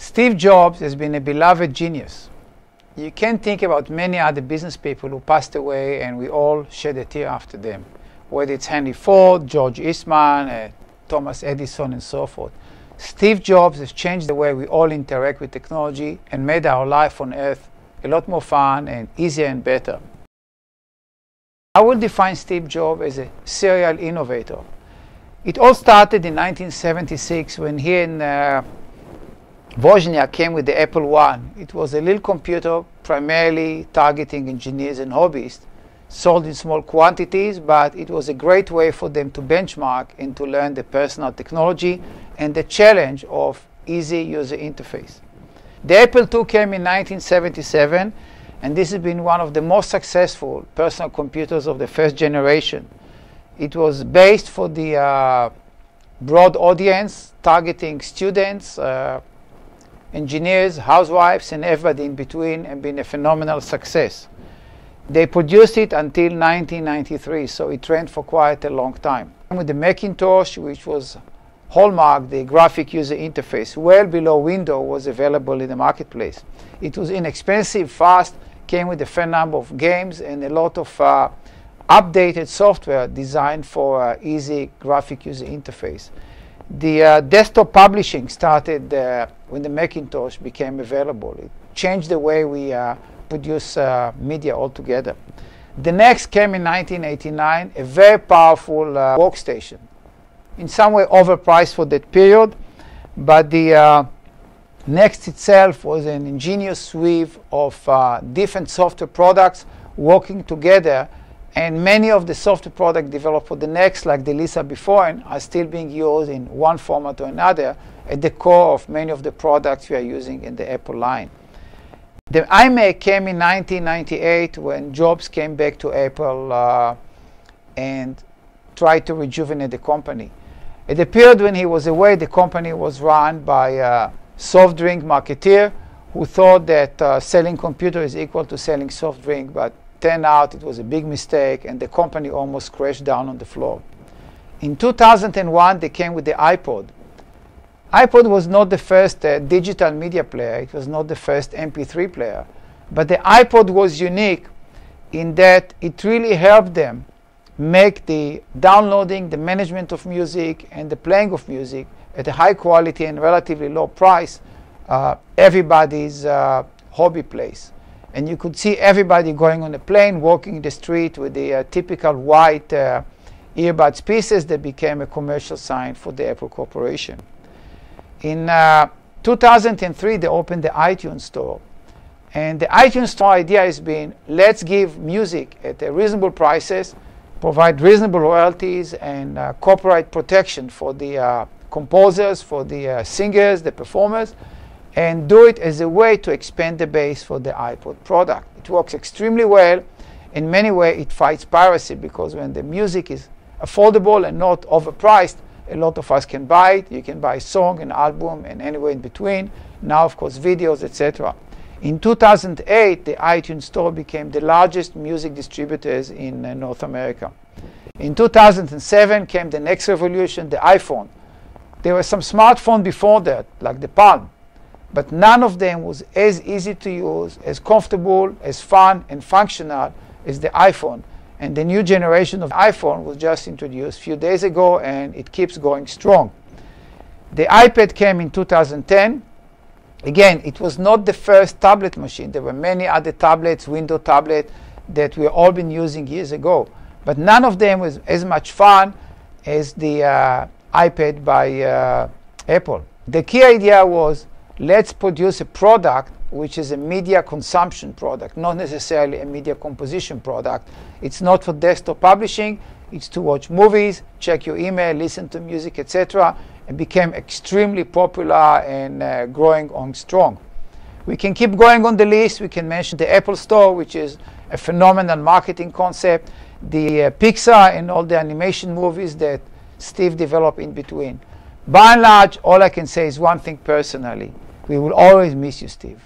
Steve Jobs has been a beloved genius. You can't think about many other business people who passed away and we all shed a tear after them. Whether it's Henry Ford, George Eastman, Thomas Edison, and so forth. Steve Jobs has changed the way we all interact with technology and made our life on Earth a lot more fun and easier and better. I will define Steve Jobs as a serial innovator. It all started in 1976 when he and Wozniak came with the Apple I. It was a little computer primarily targeting engineers and hobbyists, sold in small quantities, but it was a great way for them to benchmark and to learn the personal technology and the challenge of easy user interface. The Apple II came in 1977, and this has been one of the most successful personal computers of the first generation. It was based for the broad audience, targeting students, engineers, housewives, and everybody in between, and been a phenomenal success. They produced it until 1993, so it ran for quite a long time. With the Macintosh, which was hallmark, the graphic user interface, well below Windows, was available in the marketplace. It was inexpensive, fast, came with a fair number of games and a lot of updated software designed for easy graphic user interface. The desktop publishing started when the Macintosh became available. It changed the way we produce media altogether. The next came in 1989, a very powerful workstation. In some way overpriced for that period, but the Next itself was an ingenious weave of different software products working together, and many of the software products developed for the Next, like the Lisa before, are still being used in one format or another at the core of many of the products we are using in the Apple line. The iMac came in 1998 when Jobs came back to Apple and tried to rejuvenate the company. At the period when he was away, the company was run by a soft drink marketeer who thought that selling computer is equal to selling soft drink, but turned out it was a big mistake and the company almost crashed down on the floor. In 2001, they came with the Ipod. Ipod was not the first digital media player. It was not the first MP3 player. But the Ipod was unique in that it really helped them make the downloading, the management of music, and the playing of music at a high quality and relatively low price everybody's hobby place. And you could see everybody going on a plane, walking the street with the typical white earbuds pieces that became a commercial sign for the Apple Corporation. In 2003, they opened the iTunes Store. And the iTunes Store idea has been, let's give music at reasonable prices, provide reasonable royalties and copyright protection for the composers, for the singers, the performers, and do it as a way to expand the base for the iPod product. It works extremely well. In many ways, it fights piracy, because when the music is affordable and not overpriced, a lot of us can buy it. You can buy a song, an album, and anywhere in between. Now, of course, videos, etc. In 2008, the iTunes Store became the largest music distributors in North America. In 2007 came the next revolution, the iPhone. There were some smartphones before that, like the Palm, but none of them was as easy to use, as comfortable, as fun and functional as the iPhone. And the new generation of iPhone was just introduced a few days ago, and it keeps going strong. The iPad came in 2010. Again, it was not the first tablet machine. There were many other tablets, Windows tablet, that we all been using years ago. But none of them was as much fun as the iPad by Apple. The key idea was, let's produce a product which is a media consumption product, not necessarily a media composition product. It's not for desktop publishing. It's to watch movies, check your email, listen to music, etc. It became extremely popular and growing on strong. We can keep going on the list. We can mention the Apple Store, which is a phenomenal marketing concept, the Pixar and all the animation movies that Steve developed in between. By and large, all I can say is one thing personally. We will always miss you, Steve.